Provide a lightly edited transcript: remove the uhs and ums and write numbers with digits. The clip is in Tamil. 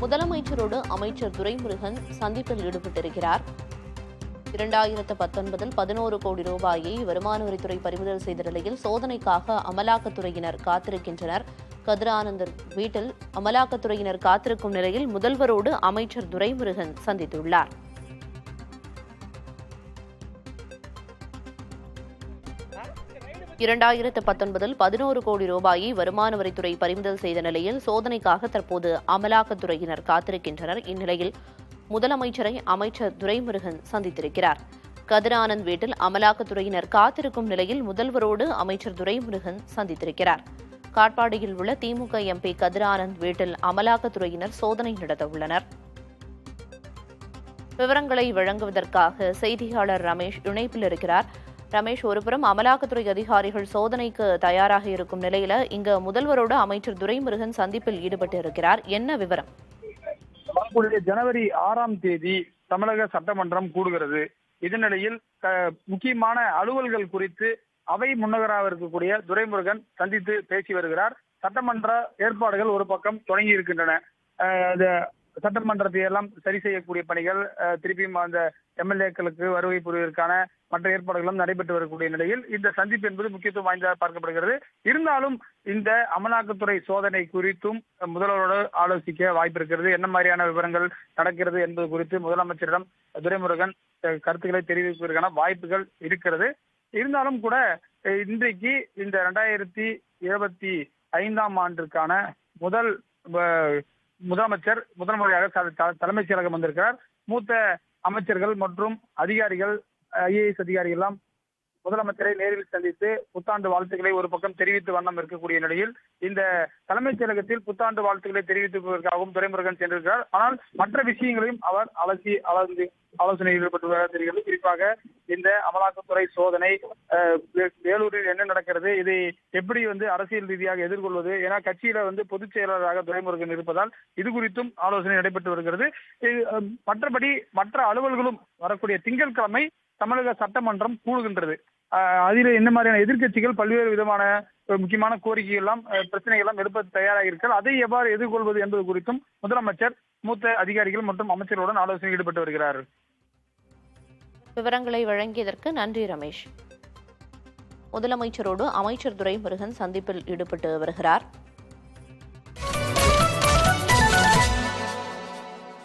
முதலமைச்சரோடு அமைச்சர் துரைமுருகன் சந்திப்பில் ஈடுபட்டிருக்கிறார். 2019 11 கோடி ரூபாயை வருமான வரித்துறை பறிமுதல் செய்த நிலையில் சோதனைக்காக அமலாக்கத்துறையினர் காத்திருக்கின்றனர். கதிர் ஆனந்தர் வீட்டில் அமலாக்கத்துறையினர் காத்திருக்கும் நிலையில் முதல்வரோடு அமைச்சர் துரைமுருகன் சந்தித்துள்ளார். இரண்டாயிரத்து 11 கோடி ரூபாயை வருமான வரித்துறை பறிமுதல் செய்த நிலையில் சோதனைக்காக தற்போது அமலாக்கத்துறையினர் காத்திருக்கின்றனர். இந்நிலையில் முதலமைச்சரை அமைச்சர் துரைமுருகன் சந்தித்திருக்கிறார். கதிர் ஆனந்த் வீட்டில் அமலாக்கத்துறையினர் காத்திருக்கும் நிலையில் முதல்வரோடு அமைச்சர் துரைமுருகன் சந்தித்திருக்கிறார். காட்பாடியில் உள்ள திமுக எம்பி கதிர் ஆனந்த் வீட்டில் அமலாக்கத்துறையினர் சோதனை நடத்தவுள்ளனர். விவரங்களை வழங்குவதற்காக செய்தியாளர் ரமேஷ் இணைப்பில் இருக்கிறார். ரமேஷ், ஒருபுறம் அமலாக்கத்துறை அதிகாரிகள் சோதனைக்கு தயாராக இருக்கும் நிலையில இங்க முதல்வரோடு அமைச்சர் துரைமுருகன் சந்திப்பில் ஈடுபட்டு இருக்கிறார். என்ன விவரம்? ஜனவரி 6ஆம் தேதி தமிழக சட்டமன்றம் கூடுகிறது. இதனிடையில் முக்கியமான அலுவல்கள் குறித்து அவை முன்னகராக இருக்கக்கூடிய துரைமுருகன் சந்தித்து பேசி வருகிறார். சட்டமன்ற ஏற்பாடுகள் ஒரு பக்கம் தொடங்கி இருக்கின்றன. சட்டமன்றத்தை எல்லாம் சரி செய்யக்கூடிய பணிகள், திருப்பியும் அந்த எம்எல்ஏக்களுக்கு வருகை புரிவதற்கான மற்ற ஏற்பாடுகளும் நடைபெற்று வரக்கூடிய நிலையில் இந்த சந்திப்பு என்பது முக்கியத்துவம் வாய்ந்ததாக பார்க்கப்படுகிறது. இருந்தாலும் இந்த அமலாக்கத்துறை சோதனை குறித்தும் முதல்வரோடு ஆலோசிக்க வாய்ப்பு இருக்கிறது. என்ன மாதிரியான விவரங்கள் நடக்கிறது என்பது குறித்து முதலமைச்சரிடம் துரைமுருகன் கருத்துக்களை தெரிவிப்பதற்கான வாய்ப்புகள் இருக்கிறது. இருந்தாலும் கூட இன்றைக்கு இந்த 2025ஆம் ஆண்டிற்கான முதலமைச்சர் முதல் முறையாக தலைமைச் செயலகம் வந்திருக்கிறார். மூத்த அமைச்சர்கள் மற்றும் அதிகாரிகள், ஐஏஎஸ் அதிகாரிகள் எல்லாம் முதலமைச்சரை நேரில் சந்தித்து புத்தாண்டு வாழ்த்துக்களை ஒரு பக்கம் தெரிவித்து வண்ணம் இருக்கக்கூடிய நிலையில் இந்த தலைமைச் செயலகத்தில் புத்தாண்டு வாழ்த்துக்களை தெரிவிப்பதற்காகவும் துரைமுருகன் சென்றிருக்கிறார். ஆனால் மற்ற விஷயங்களையும் அவர் ஆலோசனையில் ஈடுபட்டு வருகிறது. குறிப்பாக இந்த அமலாக்கத்துறை சோதனை, வேலூரில் என்ன நடக்கிறது, இதை எப்படி அரசியல் ரீதியாக எதிர்கொள்வது, ஏன்னா கட்சியில பொதுச் செயலாளராக துரைமுருகன் இருப்பதால் இது குறித்தும் ஆலோசனை நடைபெற்று வருகிறது. மற்றபடி மற்ற அலுவல்களும் வரக்கூடிய திங்கட்கிழமை தமிழக சட்டமன்றம் கூடுகின்றது. அதில் என்ன மாதிரியான எதிர்க்கட்சிகள் பல்வேறு விதமான முக்கியமான கோரிக்கைகள் எல்லாம் பிரச்சனைகள் எல்லாம் எடுப்பது தயாராக இருக்கிறார். அதை எவ்வாறு எதிர்கொள்வது என்பது குறித்தும் முதலமைச்சர் மூத்த அதிகாரிகள் மற்றும் அமைச்சர்களுடன் ஆலோசனை ஈடுபட்டு வருகிறார். விவரங்களை வழங்கியதற்கு நன்றி ரமேஷ். முதலமைச்சரோடு அமைச்சர் துரைமுருகன் சந்திப்பில் ஈடுபட்டு வருகிறார்.